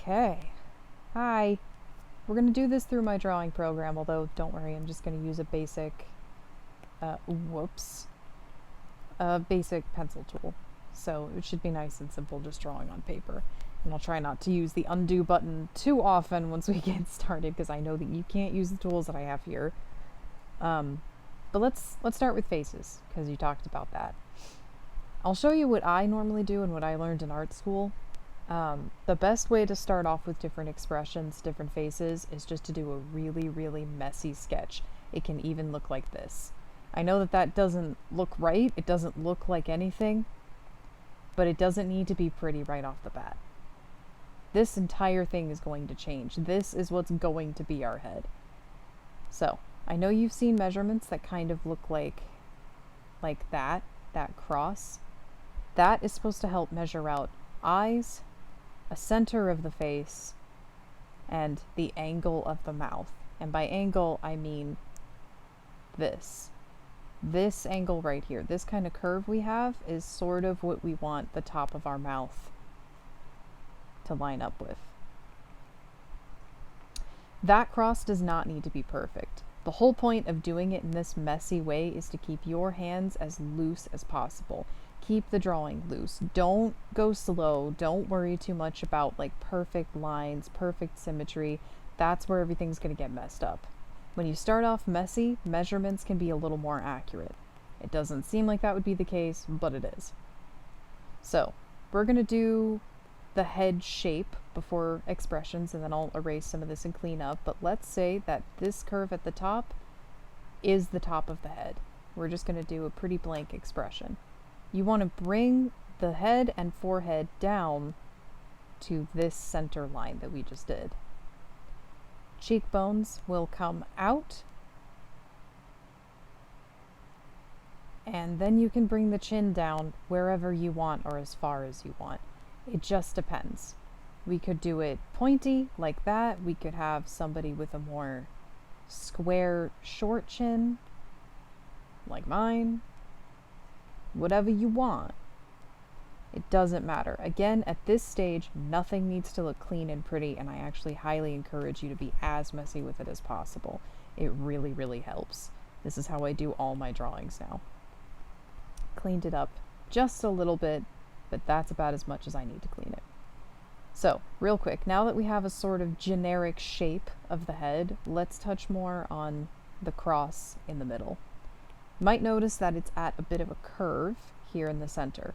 Okay. Hi. We're going to do this through my drawing program, although don't worry, I'm just going to use a basic, basic pencil tool. So it should be nice and simple just drawing on paper. And I'll try not to use the undo button too often once we get started, because I know that you can't use the tools that I have here. But let's start with faces, because you talked about that. I'll show you what I normally do and what I learned in art school. The best way to start off with different expressions, different faces, is just to do a really, really messy sketch. It can even look like this. I know that that doesn't look right, it doesn't look like anything, but it doesn't need to be pretty right off the bat. This entire thing is going to change. This is what's going to be our head. So, I know you've seen measurements that kind of look like that cross. That is supposed to help measure out eyes, a center of the face, and the angle of the mouth. And by angle, I mean this. This angle right here, this kind of curve we have, is sort of what we want the top of our mouth to line up with. That cross does not need to be perfect. The whole point of doing it in this messy way is to keep your hands as loose as possible. Keep the drawing loose. Don't go slow. Don't worry too much about like perfect lines, perfect symmetry. That's where everything's going to get messed up. When you start off messy, measurements can be a little more accurate. It doesn't seem like that would be the case, but it is. So, we're going to do the head shape before expressions, and then I'll erase some of this and clean up. But let's say that this curve at the top is the top of the head. We're just going to do a pretty blank expression. You want to bring the head and forehead down to this center line that we just did. Cheekbones will come out, and then you can bring the chin down wherever you want or as far as you want. It just depends. We could do it pointy like that. We could have somebody with a more square, short chin like mine. Whatever you want. It doesn't matter. Again, at this stage, nothing needs to look clean and pretty, and I actually highly encourage you to be as messy with it as possible. It really, really helps. This is how I do all my drawings now. Cleaned it up just a little bit, but that's about as much as I need to clean it. So, real quick, now that we have a sort of generic shape of the head, let's touch more on the cross in the middle. You might notice that it's at a bit of a curve here in the center.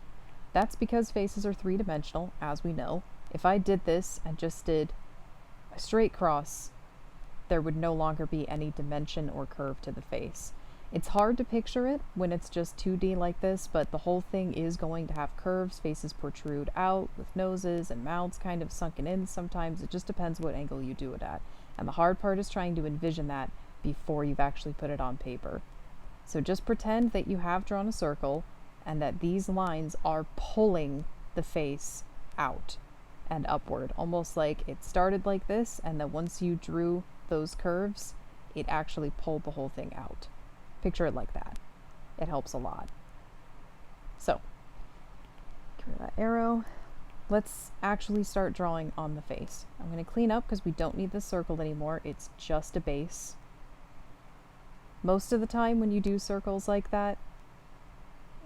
That's because faces are three-dimensional, as we know. If I did this and just did a straight cross, there would no longer be any dimension or curve to the face. It's hard to picture it when it's just 2D like this, but the whole thing is going to have curves. Faces protrude out with noses and mouths kind of sunken in sometimes. It just depends what angle you do it at. And the hard part is trying to envision that before you've actually put it on paper. So just pretend that you have drawn a circle and that these lines are pulling the face out and upward, almost like it started like this, and that once you drew those curves, it actually pulled the whole thing out. Picture it like that. It helps a lot. So, get rid of that arrow. Let's actually start drawing on the face. I'm going to clean up because we don't need this circle anymore. It's just a base. Most of the time when you do circles like that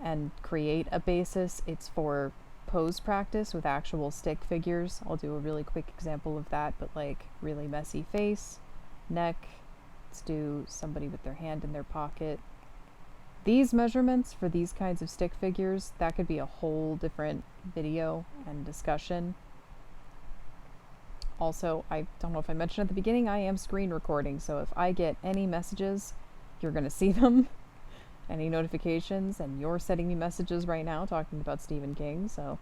and create a basis, it's for pose practice with actual stick figures. I'll do a really quick example of that, but like really messy face, neck. Let's do somebody with their hand in their pocket. These measurements for these kinds of stick figures, that could be a whole different video and discussion. Also, I don't know if I mentioned at the beginning, I am screen recording, so if I get any messages, you're going to see them. Any notifications, and you're sending me messages right now talking about Stephen King, so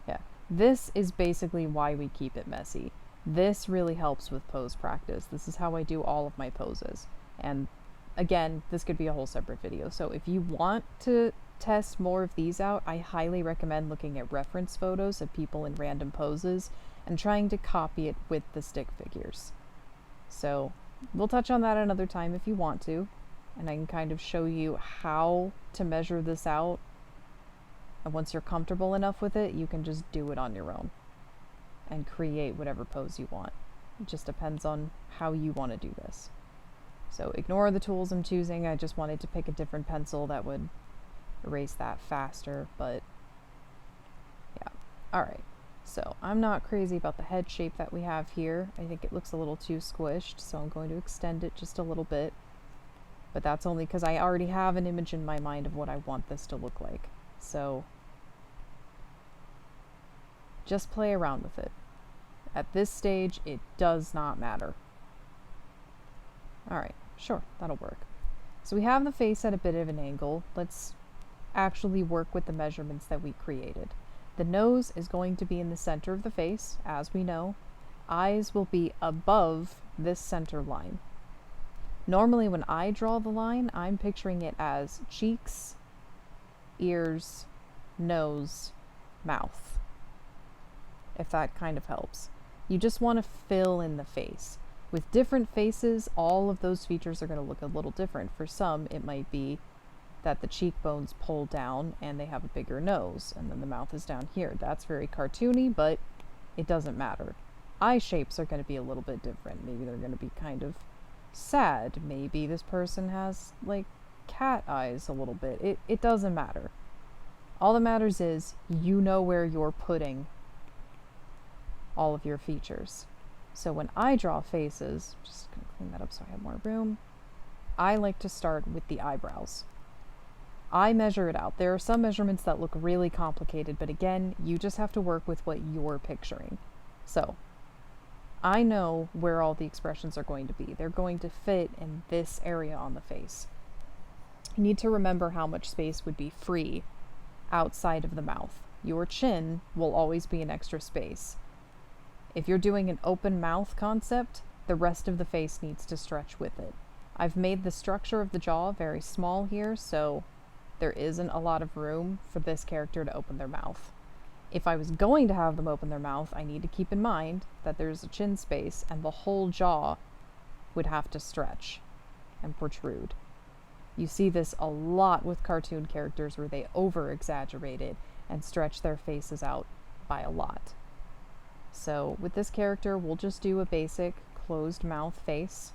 yeah. This is basically why we keep it messy. This really helps with pose practice. This is how I do all of my poses. And again, this could be a whole separate video. So if you want to test more of these out, I highly recommend looking at reference photos of people in random poses and trying to copy it with the stick figures. So we'll touch on that another time if you want to. And I can kind of show you how to measure this out. And once you're comfortable enough with it, you can just do it on your own. and create whatever pose you want. It just depends on how you want to do this. So ignore the tools I'm choosing. I just wanted to pick a different pencil that would erase that faster, but yeah. Alright, so I'm not crazy about the head shape that we have here. I think it looks a little too squished, so I'm going to extend it just a little bit. But that's only because I already have an image in my mind of what I want this to look like. So just play around with it. At this stage, it does not matter. Alright, sure, that'll work. So we have the face at a bit of an angle. Let's actually work with the measurements that we created. The nose is going to be in the center of the face, as we know. Eyes will be above this center line. Normally when I draw the line, I'm picturing it as cheeks, ears, nose, mouth, if that kind of helps. You just want to fill in the face. With different faces, all of those features are going to look a little different. For some, it might be that the cheekbones pull down and they have a bigger nose, and then the mouth is down here. That's very cartoony, but it doesn't matter. Eye shapes are going to be a little bit different. Maybe they're going to be kind of sad. Maybe this person has, like, cat eyes a little bit. It doesn't matter. All that matters is you know where you're putting all of your features. So when I draw faces, just gonna clean that up so I have more room, I like to start with the eyebrows. I measure it out. There are some measurements that look really complicated, but again, you just have to work with what you're picturing. So I know where all the expressions are going to be. They're going to fit in this area on the face. You need to remember how much space would be free outside of the mouth. Your chin will always be an extra space. If you're doing an open mouth concept, the rest of the face needs to stretch with it. I've made the structure of the jaw very small here, so there isn't a lot of room for this character to open their mouth. If I was going to have them open their mouth, I need to keep in mind that there's a chin space and the whole jaw would have to stretch and protrude. You see this a lot with cartoon characters where they over-exaggerate it and stretch their faces out by a lot. So with this character, we'll just do a basic closed mouth face.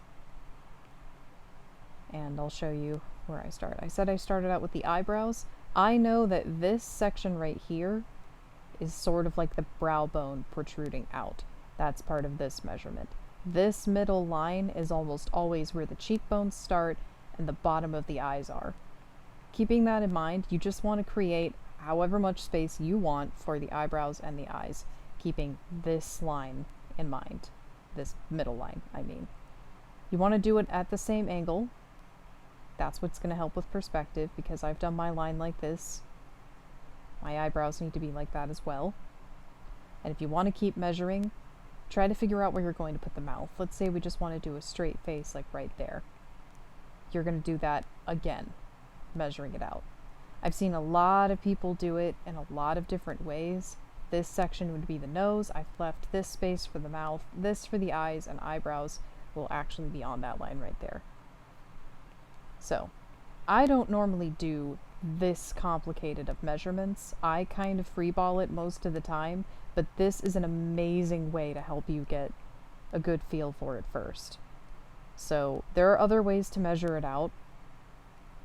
And I'll show you where I start. I said I started out with the eyebrows. I know that this section right here is sort of like the brow bone protruding out. That's part of this measurement. This middle line is almost always where the cheekbones start and the bottom of the eyes are. Keeping that in mind, you just want to create however much space you want for the eyebrows and the eyes, keeping this line in mind. This middle line, I mean. You want to do it at the same angle. That's what's going to help with perspective, because I've done my line like this. My eyebrows need to be like that as well. And if you want to keep measuring, try to figure out where you're going to put the mouth. Let's say we just want to do a straight face, like right there. You're going to do that again, measuring it out. I've seen a lot of people do it in a lot of different ways. This section would be the nose. I've left this space for the mouth. This for the eyes and eyebrows will actually be on that line right there. So, I don't normally do this complicated of measurements. I kind of freeball it most of the time, but this is an amazing way to help you get a good feel for it first. So, there are other ways to measure it out.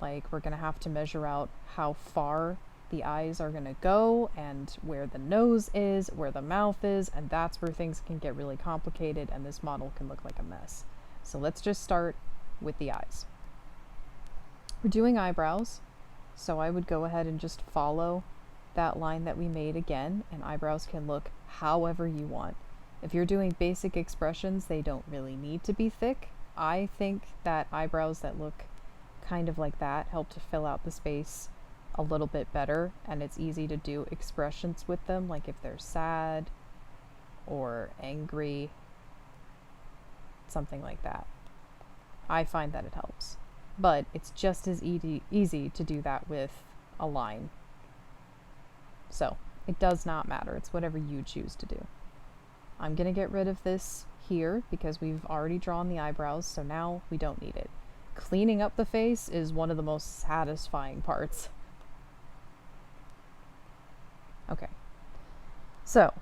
Like, we're going to have to measure out how far the eyes are going to go, and where the nose is, where the mouth is, and that's where things can get really complicated and this model can look like a mess. So let's just start with the eyes. We're doing eyebrows, so I would go ahead and just follow that line that we made again, and eyebrows can look however you want. If you're doing basic expressions, they don't really need to be thick. I think that eyebrows that look kind of like that help to fill out the space a little bit better, and it's easy to do expressions with them, like if they're sad or angry, something like that. I find that it helps, but it's just as easy to do that with a line. So it does not matter. It's whatever you choose to do. I'm gonna get rid of this here because we've already drawn the eyebrows, so now we don't need it. Cleaning up the face is one of the most satisfying parts. Okay, so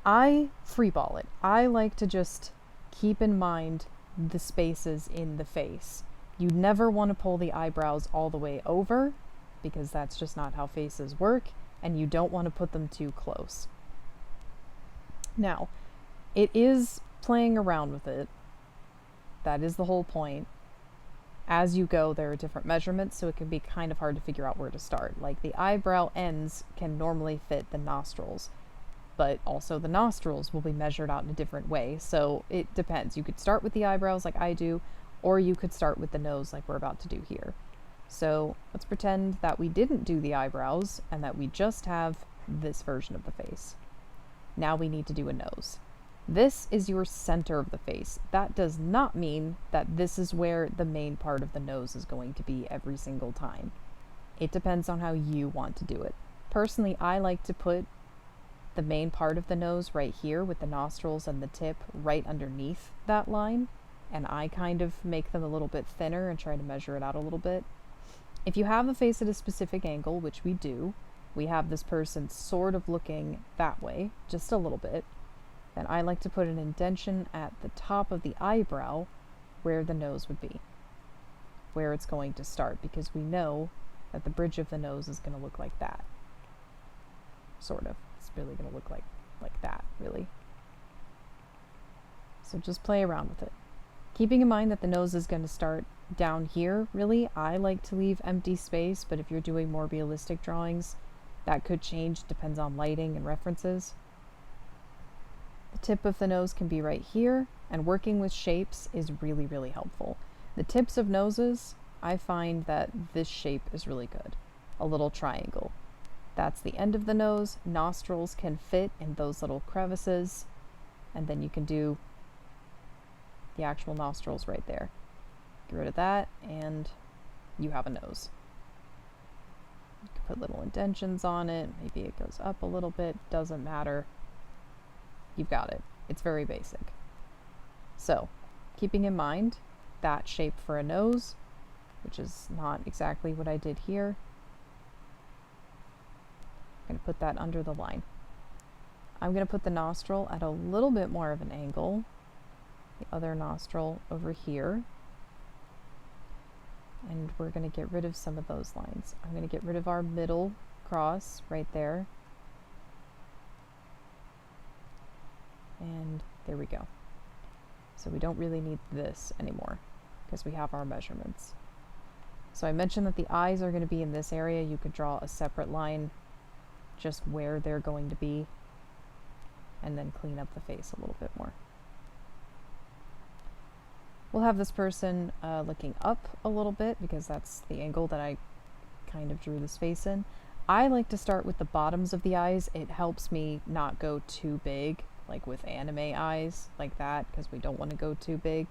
I freeball it. I like to just keep in mind the spaces in the face. You never want to pull the eyebrows all the way over because that's just not how faces work, and you don't want to put them too close. Now, it is playing around with it. That is the whole point. As you go, there are different measurements, so it can be kind of hard to figure out where to start. Like the eyebrow ends can normally fit the nostrils, but also the nostrils will be measured out in a different way. So it depends. You could start with the eyebrows like I do, or you could start with the nose like we're about to do here. So let's pretend that we didn't do the eyebrows and that we just have this version of the face. Now we need to do a nose. This is your center of the face. That does not mean that this is where the main part of the nose is going to be every single time. It depends on how you want to do it. Personally, I like to put the main part of the nose right here with the nostrils and the tip right underneath that line, and I kind of make them a little bit thinner and try to measure it out a little bit. If you have the face at a specific angle, which we do, we have this person sort of looking that way, just a little bit, then I like to put an indentation at the top of the eyebrow where the nose would be, where it's going to start, because we know that the bridge of the nose is going to look like that. Sort of. It's really going to look like that, really. So just play around with it. Keeping in mind that the nose is going to start down here, really. I like to leave empty space, but if you're doing more realistic drawings, that could change, depends on lighting and references. The tip of the nose can be right here, and working with shapes is really, really helpful. The tips of noses, I find that this shape is really good. A little triangle. That's the end of the nose. Nostrils can fit in those little crevices, and then you can do the actual nostrils right there. Get rid of that, and you have a nose. You can put little indentions on it. Maybe it goes up a little bit. Doesn't matter. You've got it. It's very basic. So, keeping in mind that shape for a nose, which is not exactly what I did here, I'm going to put that under the line. I'm going to put the nostril at a little bit more of an angle, the other nostril over here, and we're going to get rid of some of those lines. I'm going to get rid of our middle cross right there. And there we go. So we don't really need this anymore because we have our measurements. So I mentioned that the eyes are going to be in this area. You could draw a separate line just where they're going to be and then clean up the face a little bit more. We'll have this person looking up a little bit because that's the angle that I kind of drew this face in. I like to start with the bottoms of the eyes. It helps me not go too big, like with anime eyes like that, because we don't want to go too big.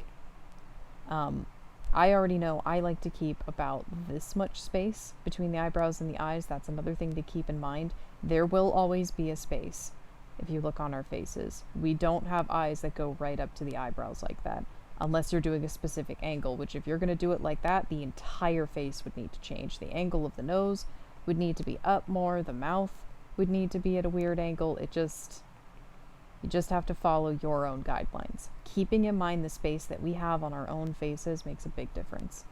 I already know I like to keep about this much space between the eyebrows and the eyes. That's another thing to keep in mind. There will always be a space if you look on our faces. We don't have eyes that go right up to the eyebrows like that, unless you're doing a specific angle, which if you're going to do it like that, the entire face would need to change. The angle of the nose would need to be up more, the mouth would need to be at a weird angle. You just have to follow your own guidelines. Keeping in mind the space that we have on our own faces makes a big difference.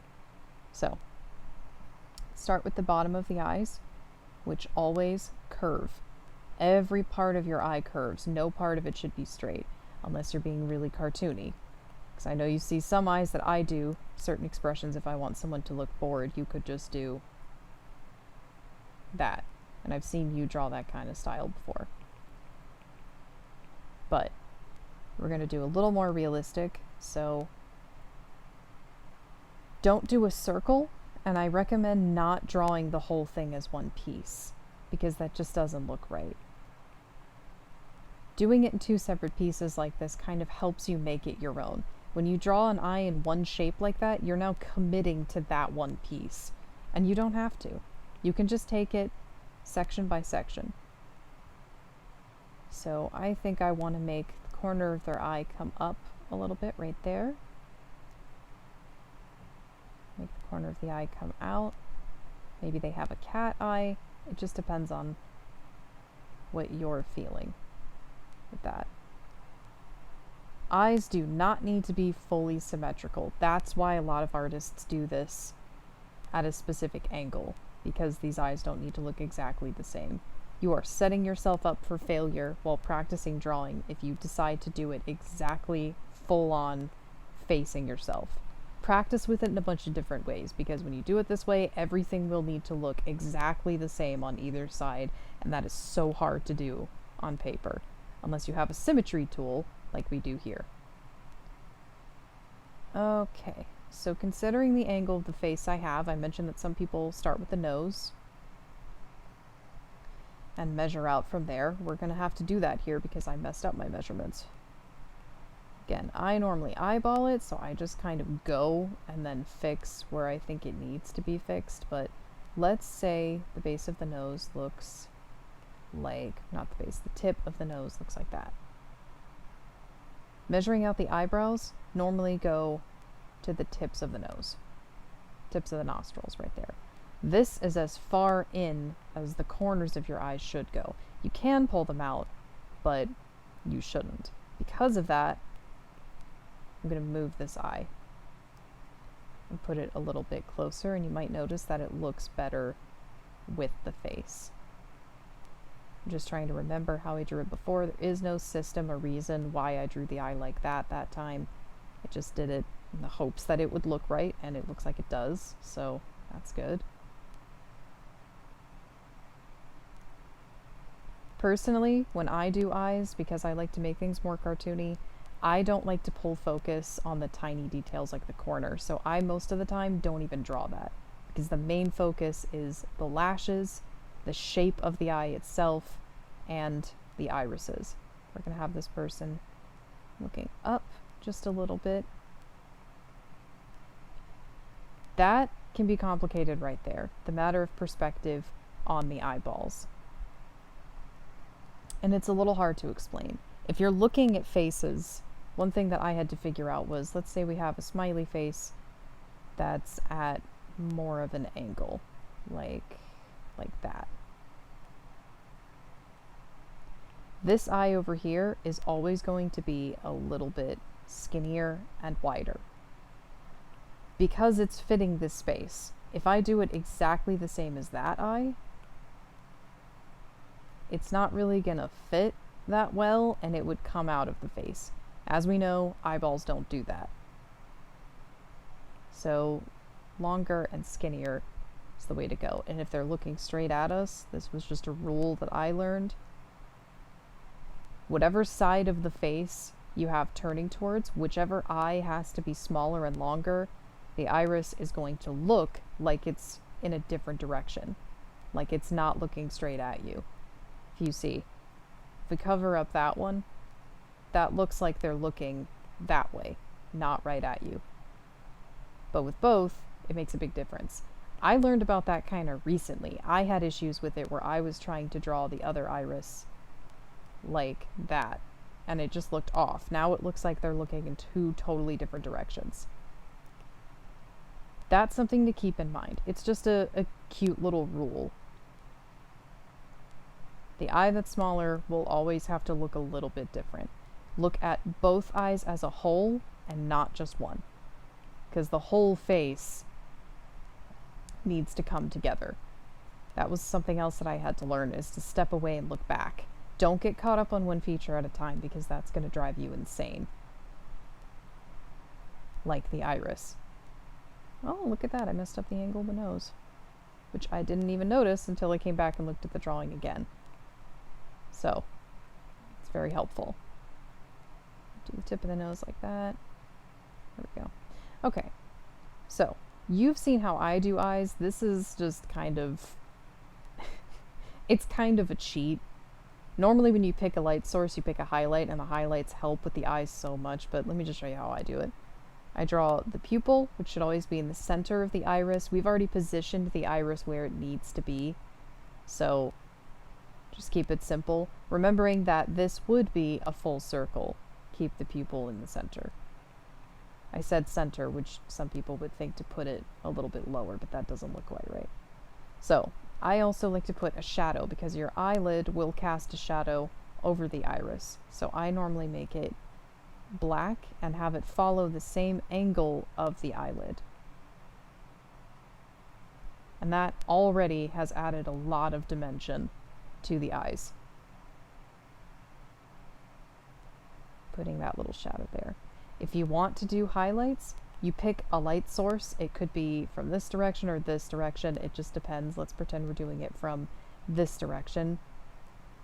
So, start with the bottom of the eyes, which always curve. Every part of your eye curves. No part of it should be straight, unless you're being really cartoony. Because I know you see some eyes that I do, certain expressions, if I want someone to look bored, you could just do that. And I've seen you draw that kind of style before. But we're going to do a little more realistic, so don't do a circle, and I recommend not drawing the whole thing as one piece, because that just doesn't look right. Doing it in two separate pieces like this kind of helps you make it your own. When you draw an eye in one shape like that, you're now committing to that one piece, and you don't have to. You can just take it section by section. So I think I want to make the corner of their eye come up a little bit right there. Make the corner of the eye come out. Maybe they have a cat eye. It just depends on what you're feeling. with that. Eyes do not need to be fully symmetrical. That's why a lot of artists do this at a specific angle, because these eyes don't need to look exactly the same. You are setting yourself up for failure while practicing drawing if you decide to do it exactly full on facing yourself. Practice with it in a bunch of different ways, because when you do it this way, everything will need to look exactly the same on either side, and that is so hard to do on paper, unless you have a symmetry tool like we do here. Okay, so considering the angle of the face I have, I mentioned that some people start with the nose and measure out from there. We're going to have to do that here because I messed up my measurements. Again, I normally eyeball it, so I just kind of go and then fix where I think it needs to be fixed, but let's say the base of the nose looks like, not the base, the tip of the nose looks like that. Measuring out the eyebrows, normally go to the tips of the nose, tips of the nostrils right there. This is as far in as the corners of your eyes should go. You can pull them out, but you shouldn't. Because of that, I'm going to move this eye and put it a little bit closer, and you might notice that it looks better with the face. I'm just trying to remember how I drew it before. There is no system or reason why I drew the eye like that time. I just did it in the hopes that it would look right, and it looks like it does, so that's good. Personally, when I do eyes, because I like to make things more cartoony, I don't like to pull focus on the tiny details like the corner, so I most of the time don't even draw that, because the main focus is the lashes, the shape of the eye itself, and the irises. We're going to have this person looking up just a little bit. That can be complicated right there, the matter of perspective on the eyeballs. And it's a little hard to explain. If you're looking at faces, one thing that I had to figure out was, let's say we have a smiley face that's at more of an angle, like that. This eye over here is always going to be a little bit skinnier and wider, because it's fitting this space. If I do it exactly the same as that eye, it's not really gonna fit that well, and it would come out of the face. As we know, eyeballs don't do that. So longer and skinnier is the way to go. And if they're looking straight at us, this was just a rule that I learned. Whatever side of the face you have turning towards, whichever eye has to be smaller and longer, the iris is going to look like it's in a different direction, like it's not looking straight at you. If you see, if we cover up that one, that looks like they're looking that way, not right at you. But with both, it makes a big difference. I learned about that kind of recently. I had issues with it where I was trying to draw the other iris like that, and it just looked off. Now it looks like they're looking in two totally different directions. That's something to keep in mind. It's just a cute little rule. The eye that's smaller will always have to look a little bit different. Look at both eyes as a whole and not just one, because the whole face needs to come together. That was something else that I had to learn, is to step away and look back. Don't get caught up on one feature at a time, because that's going to drive you insane. Like the iris. Oh, look at that. I messed up the angle of the nose, which I didn't even notice until I came back and looked at the drawing again. So, it's very helpful. Do the tip of the nose like that. There we go. Okay, so you've seen how I do eyes. This is just kind of, it's kind of a cheat. Normally when you pick a light source, you pick a highlight, and the highlights help with the eyes so much, but let me just show you how I do it. I draw the pupil, which should always be in the center of the iris. We've already positioned the iris where it needs to be, so just keep it simple, remembering that this would be a full circle. Keep the pupil in the center. I said center, which some people would think to put it a little bit lower, but that doesn't look quite right. So I also like to put a shadow, because your eyelid will cast a shadow over the iris. So I normally make it black and have it follow the same angle of the eyelid. And that already has added a lot of dimension to the eyes. Putting that little shadow there. If you want to do highlights, you pick a light source. It could be from this direction or this direction. It just depends. Let's pretend we're doing it from this direction.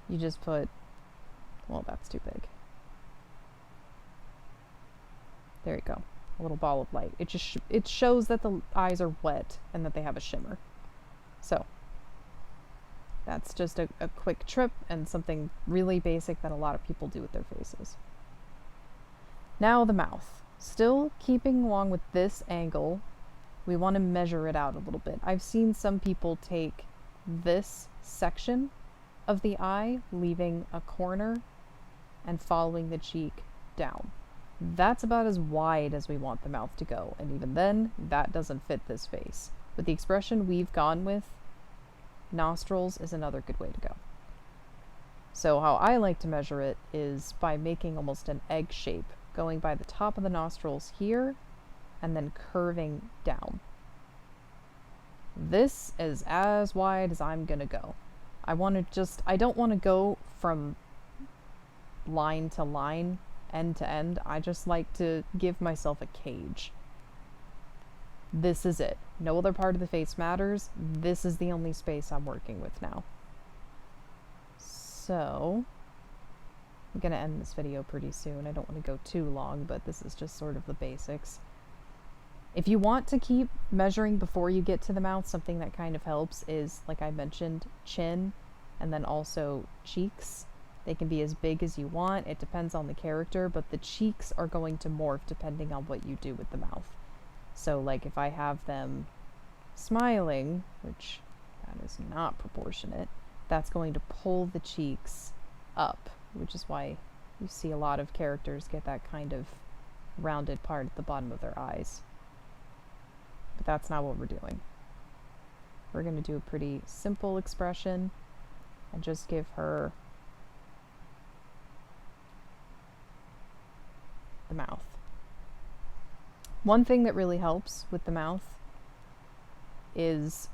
You just put, well, that's too big. There you go. A little ball of light. It just it shows that the eyes are wet and that they have a shimmer. So that's just a quick trip and something really basic that a lot of people do with their faces. Now the mouth. Still keeping along with this angle, we want to measure it out a little bit. I've seen some people take this section of the eye, leaving a corner and following the cheek down. That's about as wide as we want the mouth to go, and even then, that doesn't fit this face. With the expression we've gone with, nostrils is another good way to go. So how I like to measure it is by making almost an egg shape, going by the top of the nostrils here, and then curving down. This is as wide as I'm gonna go. I don't want to go from line to line, end to end. I just like to give myself a cage. This is it. No other part of the face matters. This is the only space I'm working with now. So I'm gonna end this video pretty soon. I don't want to go too long, but this is just sort of the basics. If you want to keep measuring before you get to the mouth, something that kind of helps is, like I mentioned, chin and then also cheeks. They can be as big as you want. It depends on the character, but the cheeks are going to morph depending on what you do with the mouth. So like if I have them smiling, which that is not proportionate, that's going to pull the cheeks up, which is why you see a lot of characters get that kind of rounded part at the bottom of their eyes. But that's not what we're doing. We're going to do a pretty simple expression and just give her the mouth. One thing that really helps with the mouth is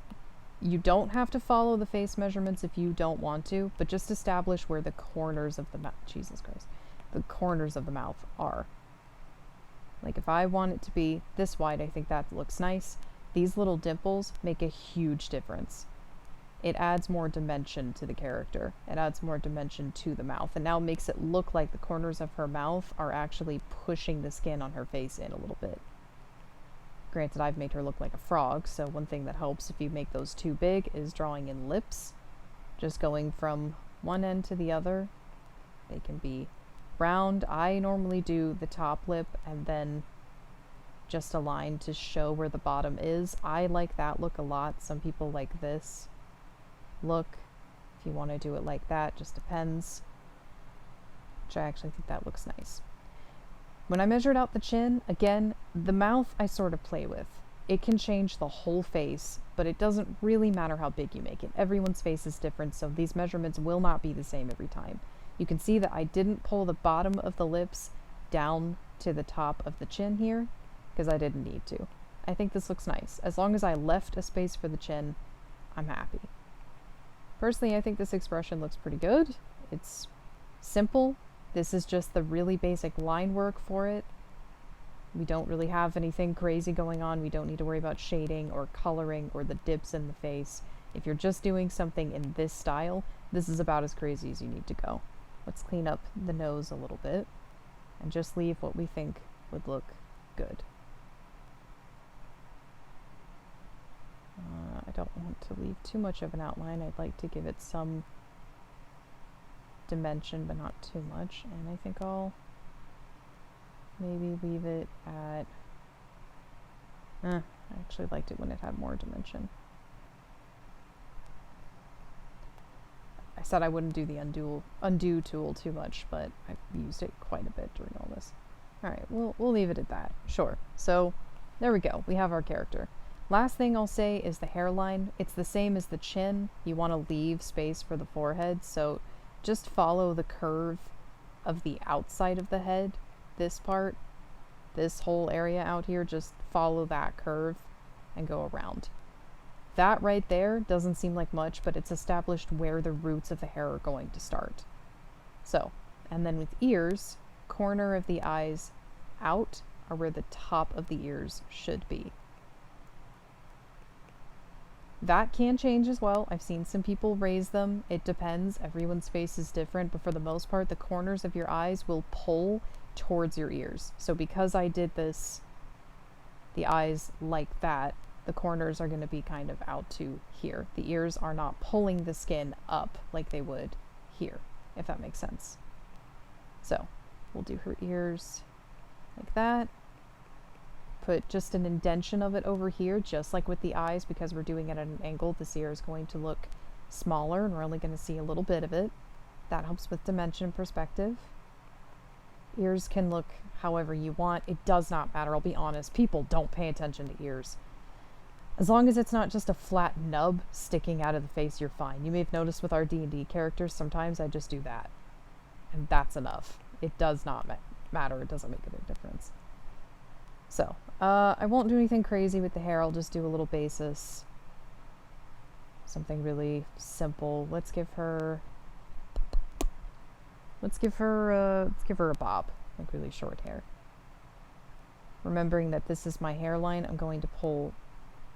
you don't have to follow the face measurements if you don't want to, but just establish where the corners of the mouth, Jesus Christ, the corners of the mouth are. Like if I want it to be this wide, I think that looks nice. These little dimples make a huge difference. It adds more dimension to the character. It adds more dimension to the mouth, and now makes it look like the corners of her mouth are actually pushing the skin on her face in a little bit. Granted, I've made her look like a frog, so one thing that helps if you make those too big is drawing in lips. Just going from one end to the other. They can be round. I normally do the top lip and then just a line to show where the bottom is. I like that look a lot. Some people like this look. If you want to do it like that, just depends. Which I actually think that looks nice. When I measured out the chin, again, the mouth I sort of play with. It can change the whole face, but it doesn't really matter how big you make it. Everyone's face is different, so these measurements will not be the same every time. You can see that I didn't pull the bottom of the lips down to the top of the chin here, because I didn't need to. I think this looks nice. As long as I left a space for the chin, I'm happy. Personally, I think this expression looks pretty good. It's simple. This is just the really basic line work for it. We don't really have anything crazy going on. We don't need to worry about shading or coloring or the dips in the face. If you're just doing something in this style, this is about as crazy as you need to go. Let's clean up the nose a little bit and just leave what we think would look good. I don't want to leave too much of an outline. I'd like to give it some dimension, but not too much. And I think I'll maybe leave it at... I actually liked it when it had more dimension. I said I wouldn't do the undo tool too much, but I've used it quite a bit during all this. Alright, we'll leave it at that. Sure. So, there we go. We have our character. Last thing I'll say is the hairline. It's the same as the chin. You want to leave space for the forehead, so just follow the curve of the outside of the head, this part, this whole area out here, just follow that curve and go around. That right there doesn't seem like much, but it's established where the roots of the hair are going to start. So, and then with ears, corner of the eyes out are where the top of the ears should be. That can change as well. I've seen some people raise them. It depends. Everyone's face is different, but for the most part, the corners of your eyes will pull towards your ears. So because I did this, the eyes like that, the corners are going to be kind of out to here. The ears are not pulling the skin up like they would here, if that makes sense. So we'll do her ears like that. Put just an indentation of it over here, just like with the eyes, because we're doing it at an angle. This ear is going to look smaller and we're only going to see a little bit of it. That helps with dimension and perspective. Ears can look however you want. It does not matter, I'll be honest. People don't pay attention to ears. As long as it's not just a flat nub sticking out of the face, you're fine. You may have noticed with our D&D characters, sometimes I just do that. And that's enough. It does not matter. It doesn't make a big difference. So, I won't do anything crazy with the hair. I'll just do a little basis. Something really simple. Let's give her a bob, like really short hair. Remembering that this is my hairline, I'm going to pull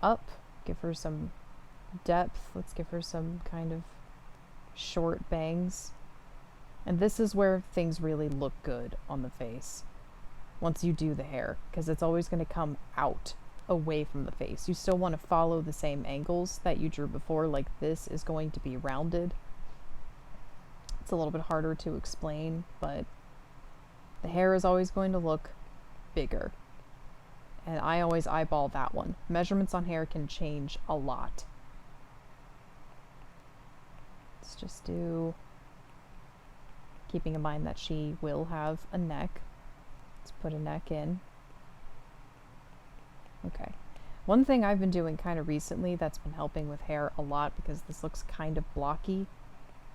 up, give her some depth. Let's give her some kind of short bangs. And this is where things really look good on the face once you do the hair, because it's always going to come out away from the face. You still want to follow the same angles that you drew before, like this is going to be rounded. It's a little bit harder to explain, but the hair is always going to look bigger. And I always eyeball that one. Measurements on hair can change a lot. Let's just do, keeping in mind that she will have a neck. Let's put a neck in. Okay. One thing I've been doing kind of recently that's been helping with hair a lot, because this looks kind of blocky,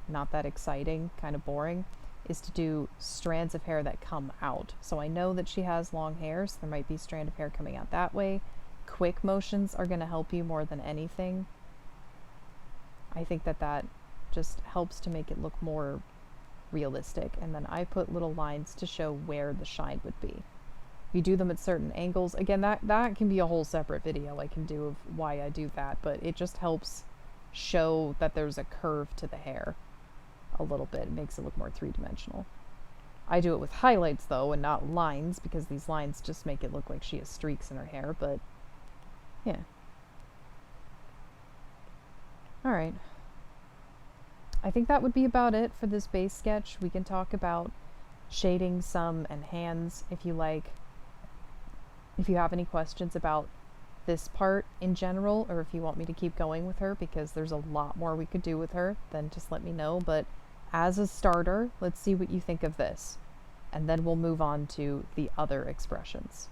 not that exciting, kind of boring, is to do strands of hair that come out. So I know that she has long hair, so there might be a strand of hair coming out that way. Quick motions are going to help you more than anything. I think that that just helps to make it look more realistic. And then I put little lines to show where the shine would be. If you do them at certain angles, again, that can be a whole separate video I can do of why I do that, but it just helps show that there's a curve to the hair a little bit. It makes it look more three-dimensional. I do it with highlights though, and not lines, because these lines just make it look like she has streaks in her hair, but yeah. Alright. I think that would be about it for this base sketch. We can talk about shading some and hands if you like. If you have any questions about this part in general, or if you want me to keep going with her, because there's a lot more we could do with her, then just let me know. But as a starter, let's see what you think of this. And then we'll move on to the other expressions.